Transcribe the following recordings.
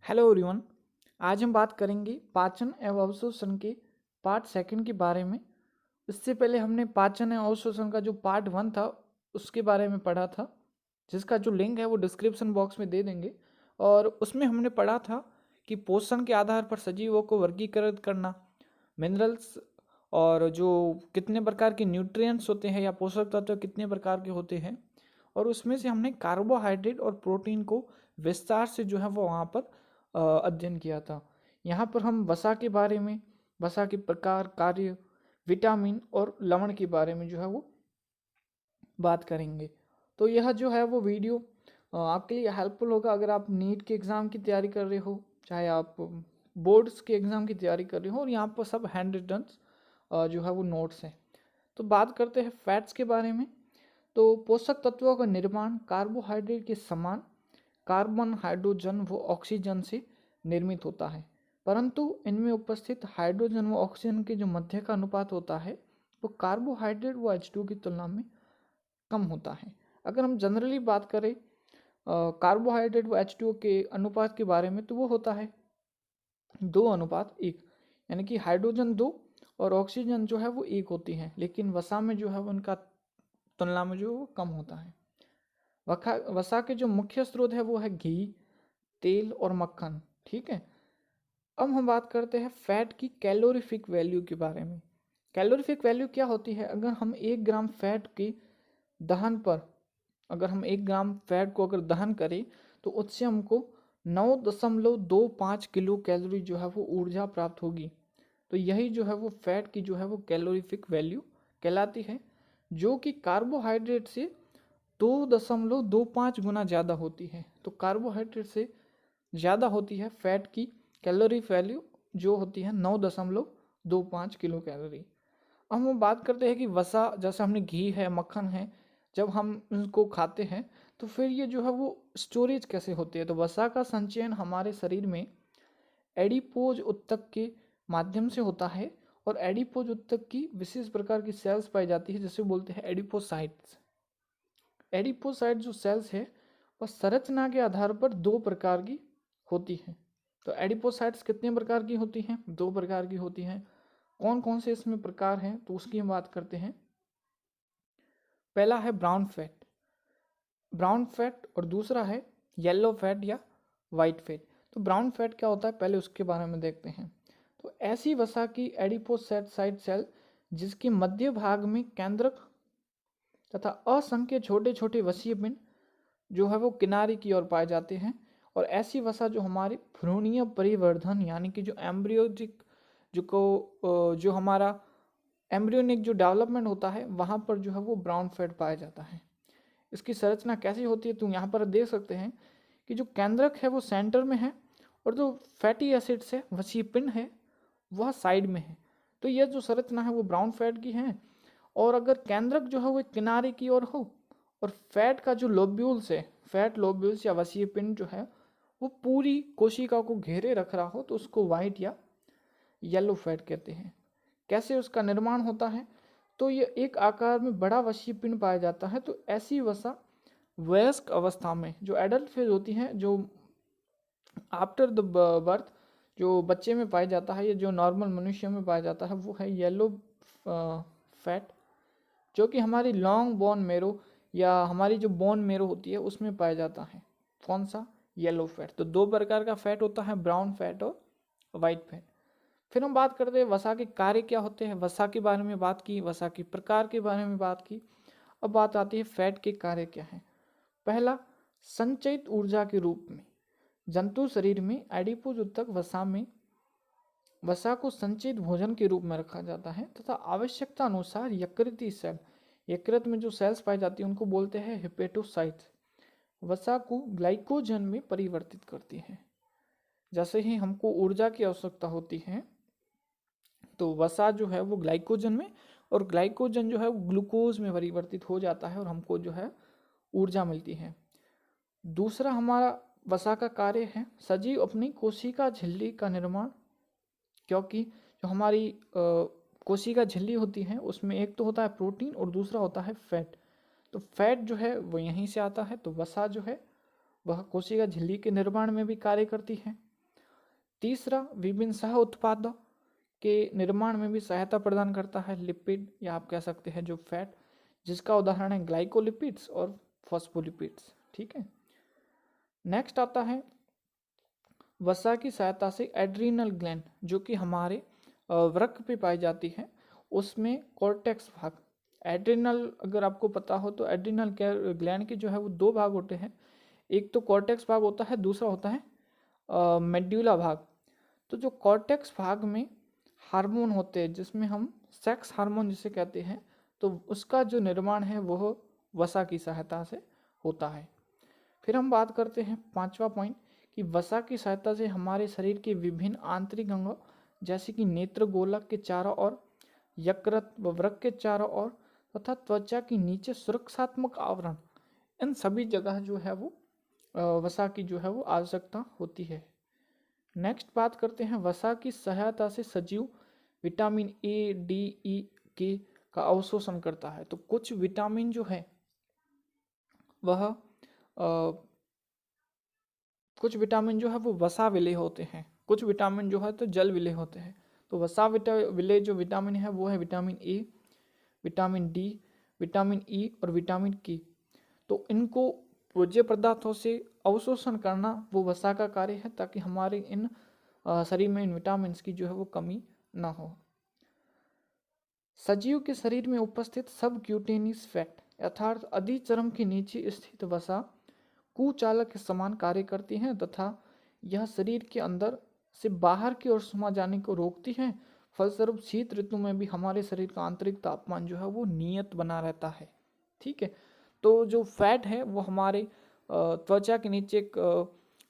Hello everyone. आज हम बात करेंगे पाचन एवं अवशोषण के पार्ट सेकंड के बारे में। इससे पहले हमने पाचन एवं अवशोषण का जो पार्ट वन था उसके बारे में पढ़ा था, जिसका जो लिंक है वो डिस्क्रिप्शन बॉक्स में दे देंगे। और उसमें हमने पढ़ा था कि पोषण के आधार पर सजीवों को वर्गीकृत करना, मिनरल्स और जो कितने प्रकार के न्यूट्रिएंट्स होते हैं या पोषक तत्व कितने प्रकार के होते हैं, और उसमें से हमने कार्बोहाइड्रेट और प्रोटीन को विस्तार से जो है वो वहाँ पर अध्ययन किया था। यहाँ पर हम वसा के बारे में, वसा के प्रकार, कार्य, विटामिन और लवण के बारे में जो है वो बात करेंगे। तो यह जो है वो वीडियो आपके लिए हेल्पफुल होगा अगर आप नीट के एग्ज़ाम की तैयारी कर रहे हो, चाहे आप बोर्ड्स के एग्ज़ाम की तैयारी कर रहे हो। और यहाँ पर सब हैंड रिटन जो है वो नोट्स हैं। तो बात करते हैं फैट्स के बारे में। तो पोषक तत्वों का निर्माण कार्बोहाइड्रेट के समान कार्बन, हाइड्रोजन व ऑक्सीजन से निर्मित होता है, परंतु इनमें उपस्थित हाइड्रोजन व ऑक्सीजन के जो मध्य का अनुपात होता है वो कार्बोहाइड्रेट व H2 की तुलना में कम होता है। अगर हम जनरली बात करें कार्बोहाइड्रेट व H2 के अनुपात के बारे में, तो वो होता है 2:1, यानी कि हाइड्रोजन 2 और ऑक्सीजन जो है वो 1 होती है, लेकिन वसा में जो है वो उनका तुलना में जो वो कम होता है। वसा के जो मुख्य स्रोत है वो है घी, तेल और मक्खन। ठीक है। अब हम बात करते हैं फैट की कैलोरीफिक वैल्यू के बारे में। कैलोरीफिक वैल्यू क्या होती है? अगर हम 1 ग्राम फैट के दहन पर, अगर हम 1 ग्राम फैट को अगर दहन करें तो उससे हमको 9.25 किलो कैलोरी जो है वो ऊर्जा प्राप्त होगी। तो यही जो है वो फैट की जो है वो कैलोरीफिक वैल्यू कहलाती है, जो कि कार्बोहाइड्रेट से 2.25 गुना ज़्यादा होती है। तो कार्बोहाइड्रेट से ज़्यादा होती है फैट की कैलोरी वैल्यू, जो होती है 9.25 किलो कैलोरी। अब हम बात करते हैं कि वसा, जैसे हमने घी है, मक्खन है, जब हम उनको खाते हैं तो फिर ये जो है वो स्टोरेज कैसे होती है? तो वसा का संचयन हमारे शरीर में एडिपोज उत्तक के माध्यम से होता है, और एडिपोज उत्तक की विशेष प्रकार की सेल्स पाई जाती है जिसे बोलते हैं एडिपोसाइट्स। एडिपोसाइट जो सेल्स है वह संरचना के आधार पर 2 प्रकार की होती हैं। तो एडिपोसाइट्स कितने प्रकार की होती हैं? 2 प्रकार की होती हैं। कौन कौन से इसमें प्रकार हैं तो उसकी हम बात करते हैं। पहला है ब्राउन फैट, और दूसरा है येलो फैट या वाइट फैट। तो ब्राउन फैट क्या होता है पहले उसके बारे में देखते हैं। तो ऐसी वसा की एडिपोसाइट सेल जिसके मध्य भाग में केंद्रक तथा असंख्य छोटे छोटे वसीय पिंड जो है वो किनारे की ओर पाए जाते हैं। और ऐसी वसा जो हमारे भ्रूणीय परिवर्धन, यानी कि जो एम्ब्रियोटिक जो हमारा एम्ब्रियोनिक जो डेवलपमेंट होता है वहाँ पर जो है वो ब्राउन फैट पाया जाता है। इसकी संरचना कैसी होती है तो यहाँ पर देख सकते हैं कि जो केंद्रक है वो सेंटर में है, और जो फैटी एसिड्स है, वसीय पिंड है, वह साइड में है। तो यह जो संरचना है वो ब्राउन फैट की है। और अगर केंद्रक जो है वो किनारे की ओर हो और फैट का जो लोब्यूल्स है, फैट लोब्यूल्स या वसीय पिंड जो है वो पूरी कोशिका को घेरे रख रहा हो, तो उसको वाइट या येलो फैट कहते हैं। कैसे उसका निर्माण होता है? तो ये एक आकार में बड़ा वसीय पिंड पाया जाता है। तो ऐसी वसा वयस्क अवस्था में, जो एडल्ट फेज होती है, जो आफ्टर द बर्थ जो बच्चे में पाया जाता है, या जो नॉर्मल मनुष्य में पाया जाता है, वो है येलो फैट, जो कि हमारी लॉन्ग बोन मेरो या हमारी जो बोन मेरो होती है उसमें पाया जाता है। कौन सा? Yellow fat. तो 2 प्रकार का फैट होता है, ब्राउन फैट और वाइट फैट। फिर हम बात करते हैं वसा के कार्य क्या होते हैं। वसा के बारे में बात की, वसा के प्रकार के बारे में बात की। अब बात आती है फैट के कार्य क्या है। पहला, संचयित ऊर्जा के रूप में जंतु शरीर में एडिपोज उत्तक वसा को संचित भोजन के रूप में रखा जाता है, तथा आवश्यकता अनुसार यकृतीय सेल, यकृत में जो सेल्स पाई जाती है उनको बोलते हैं हेपेटोसाइट्स, वसा को ग्लाइकोजन में परिवर्तित करती है। जैसे ही हमको ऊर्जा की आवश्यकता होती है तो वसा जो है वो ग्लाइकोजन में, और ग्लाइकोजन जो है वो ग्लूकोज में परिवर्तित हो जाता है और हमको जो है ऊर्जा मिलती है। दूसरा हमारा वसा का कार्य है सजीव अपनी कोशिका झिल्ली का निर्माण, क्योंकि जो हमारी कोशिका झिल्ली होती है उसमें एक तो होता है प्रोटीन और दूसरा होता है फैट। तो फैट जो है वो यहीं से आता है। तो वसा जो है वह कोशिका झिल्ली के निर्माण में भी कार्य करती है। तीसरा, विभिन्न सह उत्पादों के निर्माण में भी सहायता प्रदान करता है लिपिड, या आप कह सकते हैं जो फैट, जिसका उदाहरण है ग्लाइकोलिपिड्स और फॉस्फोलिपिड्स। ठीक है। नेक्स्ट आता है वसा की सहायता से एड्रीनल ग्लैंड, जो कि हमारे वृक्क पे पाई जाती है, उसमें कॉर्टेक्स भाग। एड्रीनल अगर आपको पता हो तो एड्रीनल ग्लैंड के जो है वो दो भाग होते हैं, एक तो कॉर्टेक्स भाग होता है, दूसरा होता है मेड्यूला भाग। तो जो कॉर्टेक्स भाग में हार्मोन होते हैं, जिसमें हम सेक्स हार्मोन जिसे कहते हैं, तो उसका जो निर्माण है वह वसा की सहायता से होता है। फिर हम बात करते हैं पांचवा पॉइंट कि वसा की सहायता से हमारे शरीर के विभिन्न आंतरिक अंगों जैसे कि नेत्र गोलक के चारों ओर, यकृत व वृक्क के चारों ओर तथा त्वचा के नीचे सुरक्षात्मक आवरण, इन सभी जगह जो है वो वसा की जो है वो आवश्यकता होती है। नेक्स्ट बात करते हैं वसा की सहायता से सजीव विटामिन ए, डी, ई, के का अवशोषण करता है। तो कुछ विटामिन जो है वह कुछ विटामिन जो है वो वसा विलेय होते हैं, कुछ विटामिन जो है तो जल विलेय होते हैं। तो वसा विलेय जो विटामिन है वो है vitamin A, vitamin D, vitamin E और विटामिन के। तो इनको भोज्य पदार्थों से अवशोषण करना वो वसा का कार्य है, ताकि हमारे इन शरीर में इन विटामिन की जो है वो कमी ना हो। सजीव के शरीर में उपस्थित सब क्यूटेनियस फैट अर्थात अधिचर्म के नीचे स्थित वसा कुचालक के समान कार्य करती हैं तथा यह शरीर के अंदर से बाहर की ओर समा जाने को रोकती है। फलस्वरूप शीत ऋतु में भी हमारे शरीर का आंतरिक तापमान जो है वो नियत बना रहता है। ठीक है। तो जो फैट है वो हमारे त्वचा के नीचे एक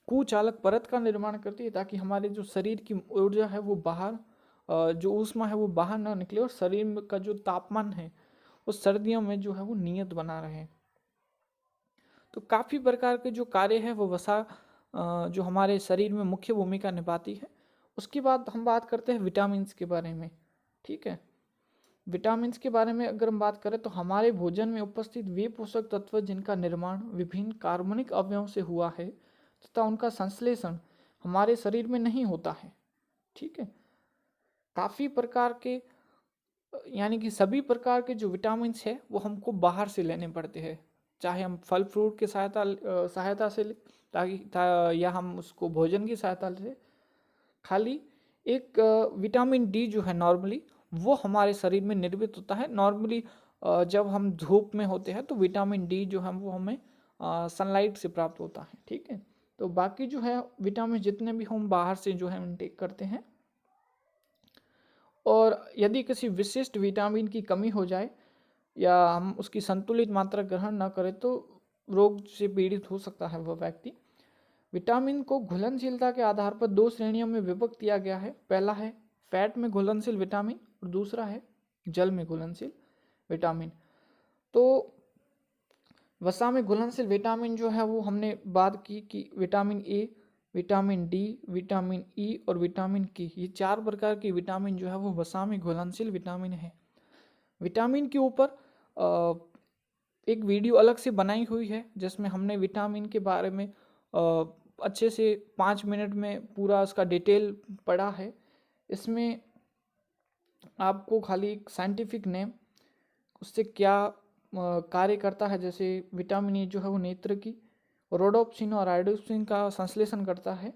कुचालक परत का निर्माण करती है, ताकि हमारे जो शरीर की ऊर्जा है वो बाहर जो ऊष्मा है वो बाहर ना निकले और शरीर का जो तापमान है वो सर्दियों में जो है वो नियत बना रहे। तो काफ़ी प्रकार के जो कार्य है वो वसा जो हमारे शरीर में मुख्य भूमिका निभाती है। उसके बाद हम बात करते हैं विटामिन्स के बारे में। ठीक है। विटामिन्स के बारे में अगर हम बात करें तो हमारे भोजन में उपस्थित वे पोषक तत्व जिनका निर्माण विभिन्न कार्बनिक अवयवों से हुआ है तथा उनका संश्लेषण हमारे शरीर में नहीं होता है। ठीक है। काफ़ी प्रकार के यानी कि सभी प्रकार के जो विटामिन्स है वो हमको बाहर से लेने पड़ते हैं, चाहे हम फल फ्रूट की सहायता से ले या हम उसको भोजन की सहायता से। खाली एक विटामिन डी जो है नॉर्मली वो हमारे शरीर में निर्मित होता है। नॉर्मली जब हम धूप में होते हैं तो विटामिन डी जो है वो हमें सनलाइट से प्राप्त होता है। ठीक है। तो बाकी जो है विटामिन जितने भी हम बाहर से जो है इनटेक करते हैं, और यदि किसी विशिष्ट विटामिन की कमी हो जाए या हम उसकी संतुलित मात्रा ग्रहण न करें तो रोग से पीड़ित हो सकता है वह व्यक्ति। विटामिन को घुलनशीलता के आधार पर दो श्रेणियों में विभक्त किया गया है। पहला है फैट में घुलनशील विटामिन और दूसरा है जल में घुलनशील विटामिन। तो वसा में घुलनशील विटामिन जो है वो हमने बात की कि vitamin A, vitamin D, vitamin E और विटामिन के, ये चार प्रकार के विटामिन जो है वो वसा में घुलनशील विटामिन है। विटामिन के ऊपर एक वीडियो अलग से बनाई हुई है जिसमें हमने विटामिन के बारे में अच्छे से 5 मिनट में पूरा उसका डिटेल पढ़ा है। इसमें आपको खाली एक साइंटिफिक नेम, उससे क्या कार्य करता है, जैसे विटामिन ए जो है वो नेत्र की रोडोप्सिन और आयोडोप्सिन का संश्लेषण करता है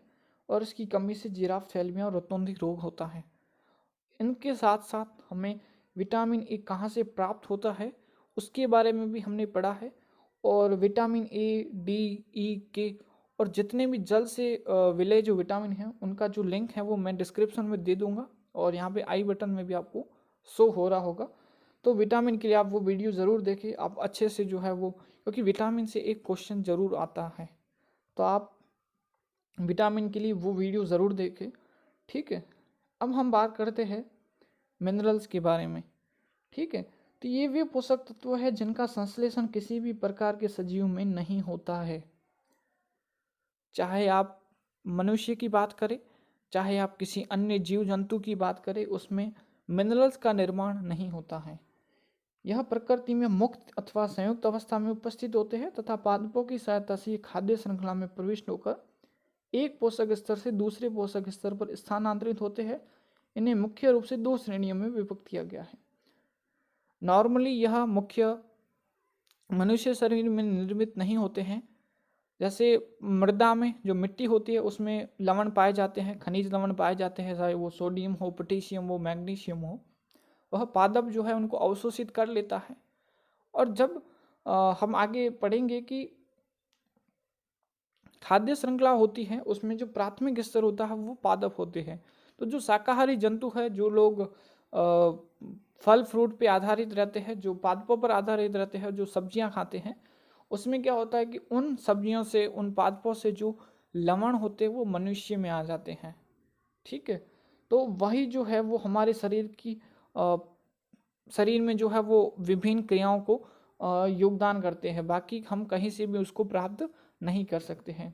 और इसकी कमी से जिराफ थैलेमिया और रोतोंधी रोग होता है। इनके साथ साथ हमें विटामिन ए कहाँ से प्राप्त होता है उसके बारे में भी हमने पढ़ा है, और विटामिन ए, डी, ई, के और जितने भी जल से विलेय जो विटामिन हैं उनका जो लिंक है वो मैं डिस्क्रिप्शन में दे दूंगा और यहाँ पे आई बटन में भी आपको शो हो रहा होगा। तो विटामिन के लिए आप वो वीडियो ज़रूर देखें, आप अच्छे से जो है वो, क्योंकि विटामिन से एक क्वेश्चन ज़रूर आता है, तो आप विटामिन के लिए वो वीडियो ज़रूर देखें। ठीक है। अब हम बात करते हैं मिनरल्स के बारे में। ठीक है। तो ये वे पोषक तत्व है जिनका संश्लेषण किसी भी प्रकार के सजीव में नहीं होता है। चाहे आप मनुष्य की बात करें, चाहे आप किसी अन्य जीव जंतु की बात करें, उसमें मिनरल्स का निर्माण नहीं होता है। यह प्रकृति में मुक्त अथवा संयुक्त अवस्था में उपस्थित होते हैं तथा पादपों की सहायता से खाद्य श्रृंखला में प्रविष्ट होकर एक पोषक स्तर से दूसरे पोषक स्तर पर स्थानांतरित होते हैं। इन्हें मुख्य रूप से दो श्रेणियों में विभक्त किया गया है। नॉर्मली यह मुख्य मनुष्य शरीर में निर्मित नहीं होते हैं। जैसे मृदा में जो मिट्टी होती है उसमें लवण पाए जाते हैं, खनिज लवण पाए जाते हैं, चाहे वो सोडियम हो, पोटेशियम हो, मैग्नीशियम हो, वह पादप जो है उनको अवशोषित कर लेता है। और जब हम आगे पढ़ेंगे कि खाद्य श्रृंखला होती है उसमें जो प्राथमिक स्तर होता है वो पादप होते हैं। तो जो शाकाहारी जंतु है, जो लोग फल फ्रूट पे आधारित रहते हैं, जो पादपों पर आधारित रहते हैं, जो सब्जियां खाते हैं, उसमें क्या होता है कि उन सब्जियों से, उन पादपों से जो लवण होते हैं वो मनुष्य में आ जाते हैं। ठीक है, तो वही जो है वो हमारे शरीर में जो है वो विभिन्न क्रियाओं को योगदान करते हैं। बाकी हम कहीं से भी उसको प्राप्त नहीं कर सकते हैं।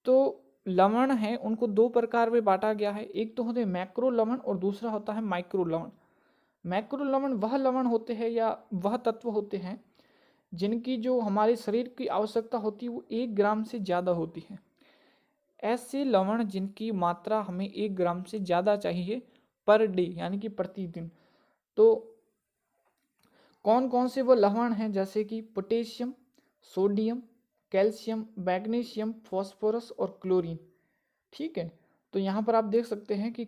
तो लवण है उनको दो प्रकार में बांटा गया है। एक तो होते हैं मैक्रो लवण और दूसरा होता है माइक्रो लवण। मैक्रो लवण वह लवण होते हैं या वह तत्व होते हैं जिनकी जो हमारे शरीर की आवश्यकता होती है वो 1 ग्राम से ज़्यादा होती है। ऐसे लवण जिनकी मात्रा हमें 1 ग्राम से ज़्यादा चाहिए पर डे, यानी कि प्रतिदिन। तो कौन कौन से वो लवण हैं, जैसे कि potassium, sodium, calcium, magnesium, phosphorus और क्लोरीन। ठीक है, तो यहाँ पर आप देख सकते हैं कि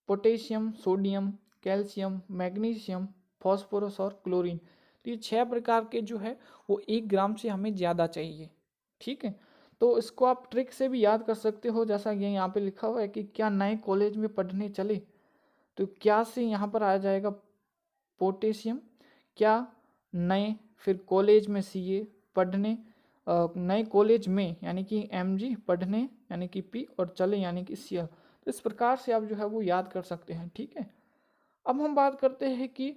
potassium, sodium, calcium, magnesium, phosphorus और क्लोरीन, तो ये 6 प्रकार के जो है वो 1 ग्राम से हमें ज़्यादा चाहिए। ठीक है, तो इसको आप ट्रिक से भी याद कर सकते हो, जैसा कि यहाँ पे लिखा हुआ है कि क्या नए कॉलेज में पढ़ने चले, तो क्या से यहाँ पर आ जाएगा पोटेशियम, क्या नए, फिर कॉलेज में सीए पढ़ने, नए कॉलेज में यानी कि एमजी, पढ़ने यानी कि पी, और चले यानी कि सीएल। तो इस प्रकार से आप जो है वो याद कर सकते हैं। ठीक है, अब हम बात करते हैं कि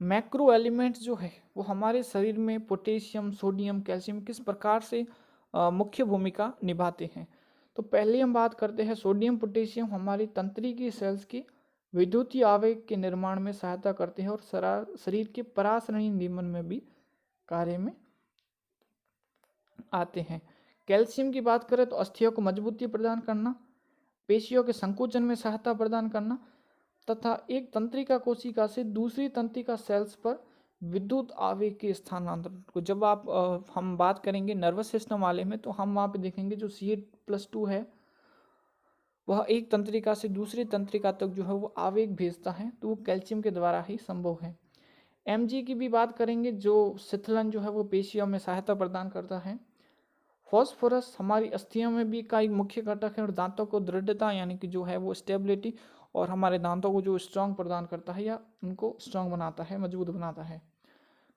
मैक्रो एलिमेंट्स जो है वो हमारे शरीर में पोटेशियम, सोडियम, कैल्शियम किस प्रकार से मुख्य भूमिका निभाते हैं। तो पहले हम बात करते हैं सोडियम पोटेशियम हमारी तंत्रिकी सेल्स की विद्युतीय आवेग के निर्माण में सहायता करते हैं और शरीर के पराशरणीय नियमन में भी कार्य में आते हैं। कैल्शियम की बात करें तो अस्थियों को मजबूती प्रदान करना, पेशियों के संकुचन में सहायता प्रदान करना तथा एक तंत्रिका कोशिका से दूसरी तंत्रिका सेल्स पर विद्युत आवेग के स्थानांतरण को, जब हम बात करेंगे नर्वस सिस्टम वाले में, तो हम वहाँ पे देखेंगे जो CH+2 है वह एक तंत्रिका से दूसरी तंत्रिका तक जो है वो आवेग भेजता है, तो वो कैल्शियम के द्वारा ही संभव है। Mg की भी बात करेंगे जो शिथिलन जो है वो पेशियों में सहायता प्रदान करता है। फॉस्फोरस हमारी अस्थियों में भी का एक मुख्य घटक है और दांतों को दृढ़ता यानी कि जो है वो स्टेबिलिटी और हमारे दांतों को जो स्ट्रांग प्रदान करता है या उनको स्ट्रांग बनाता है, मजबूत बनाता है।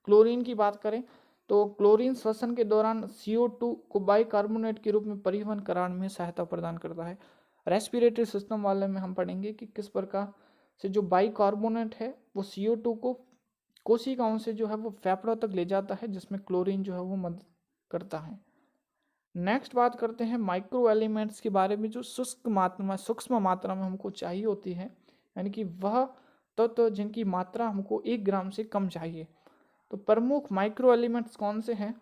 क्लोरीन की बात करें तो क्लोरीन श्वसन के दौरान CO2 को बाइकार्बोनेट के रूप में परिवहन कराने में सहायता प्रदान करता है। रेस्पिरेटरी सिस्टम वाले में हम पढ़ेंगे कि किस प्रकार से जो बाइकार्बोनेट है वो CO2 को कोशिकाओं से जो है वो फेफड़ों तक ले जाता है, जिसमें क्लोरीन जो है वो मदद करता है। नेक्स्ट बात करते हैं माइक्रो एलिमेंट्स के बारे में, जो सूक्ष्म मात्रा में हमको चाहिए होती है, यानी कि वह तत्व जिनकी मात्रा हमको 1 ग्राम से कम चाहिए। तो प्रमुख माइक्रो एलिमेंट्स कौन से हैं?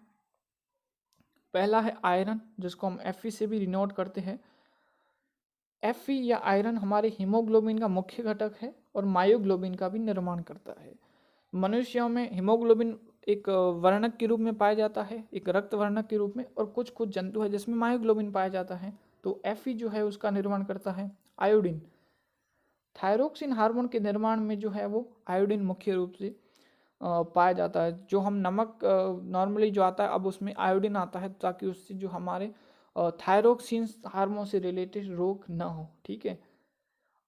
पहला है आयरन, जिसको हम Fe से भी डिनोट करते हैं। Fe या आयरन हमारे हीमोग्लोबिन का मुख्य घटक है और मायोग्लोबिन का भी निर्माण करता है। मनुष्यों में हीमोग्लोबिन एक वर्णक के रूप में पाया जाता है, एक रक्त वर्णक के रूप में, और कुछ कुछ जंतु है जिसमें मायोग्लोबिन पाया जाता है। तो Fe जो है उसका निर्माण करता है आयोडीन। थायरोक्सिन हार्मोन के निर्माण में जो है वो आयोडीन मुख्य रूप से पाया जाता है। जो हम नमक नॉर्मली जो आता है अब उसमें आयोडीन आता है, ताकि उससे जो हमारे थायरोक्सिन हार्मोन से रिलेटेड रोग ना हो। ठीक है,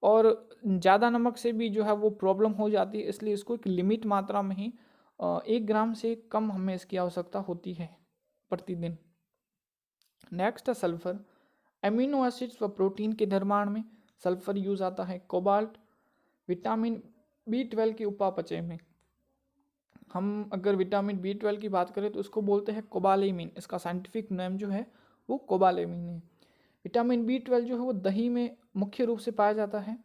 और ज़्यादा नमक से भी जो है वो प्रॉब्लम हो जाती है, इसलिए इसको एक लिमिट मात्रा में ही 1 ग्राम से कम हमें इसकी आवश्यकता होती है प्रतिदिन। नेक्स्ट है सल्फर। एमिनो एसिड्स व प्रोटीन के निर्माण में सल्फर यूज आता है। कोबाल्ट विटामिन B12 के उपापचय में, हम अगर विटामिन B12 की बात करें तो उसको बोलते हैं कोबालेमिन, इसका साइंटिफिक नेम जो है वो कोबालेमिन है। विटामिन B12 जो है वो दही में मुख्य रूप से पाया जाता है,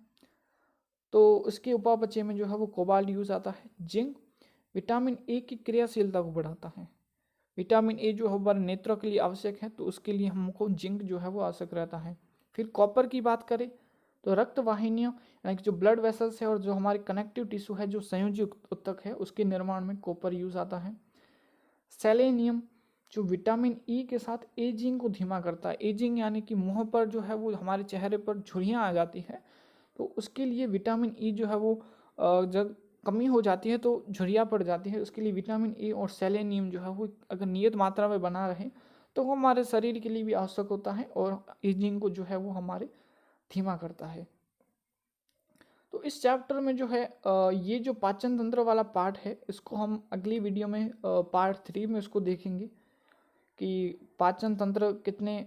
तो इसके उपापचय में जो है वो कोबाल्ट यूज आता है। जिंक विटामिन A की क्रियाशीलता को बढ़ाता है। विटामिन ए जो है हमारे नेत्रों के लिए आवश्यक है, तो उसके लिए हमको जिंक जो है वो आवश्यक रहता है। फिर कॉपर की बात करें तो रक्त वाहिनियों यानी कि जो ब्लड वेसल्स है और जो हमारी कनेक्टिव टिश्यू है, जो संयोजी ऊतक है, उसके निर्माण में कॉपर यूज आता है। सेलेनियम जो विटामिन ई के साथ एजिंग को धीमा करता है, एजिंग यानी कि मुंह पर जो है वो हमारे चेहरे पर झुर्रियाँ आ जाती है, तो उसके लिए विटामिन ई जो है वो जब कमी हो जाती है तो झुर्रियाँ पड़ जाती है, उसके लिए विटामिन ए और सेलेनियम जो है वो अगर नियत मात्रा में बना रहे तो वो हमारे शरीर के लिए भी आवश्यक होता है और एजिंग को जो है वो हमारे धीमा करता है। तो इस चैप्टर में जो है ये जो पाचन तंत्र वाला पार्ट है, इसको हम अगली वीडियो में पार्ट 3 में इसको देखेंगे कि पाचन तंत्र कितने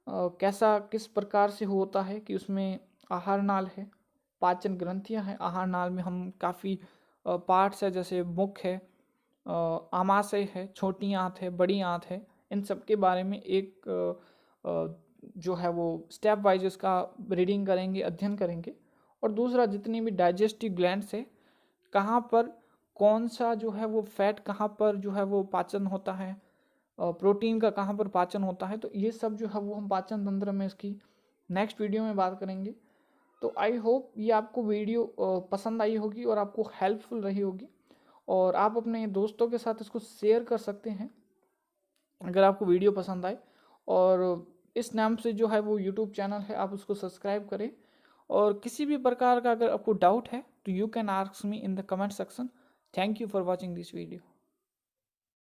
कैसा किस प्रकार से होता है, कि उसमें आहार नाल है, पाचन ग्रंथियां हैं, आहार नाल में हम काफ़ी पार्ट्स है, जैसे मुख है, आमाशय है, छोटी आंत है, बड़ी आंत है, इन सब के बारे में एक जो है वो स्टेप वाइज इसका रीडिंग करेंगे, अध्ययन करेंगे। और दूसरा जितनी भी डाइजेस्टिव ग्लैंड्स है, कहाँ पर कौन सा जो है वो फैट कहाँ पर जो है वो पाचन होता है, प्रोटीन का कहाँ पर पाचन होता है, तो ये सब जो है वो हम पाचन तंत्र में इसकी नेक्स्ट वीडियो में बात करेंगे। तो आई होप ये आपको वीडियो पसंद आई होगी और आपको हेल्पफुल रही होगी, और आप अपने दोस्तों के साथ इसको शेयर कर सकते हैं अगर आपको वीडियो पसंद आए। और इस नाम से जो है वो यूट्यूब चैनल है, आप उसको सब्सक्राइब करें। और किसी भी प्रकार का अगर आपको डाउट है तो you can ask me in the comment section. Thank you for watching this video.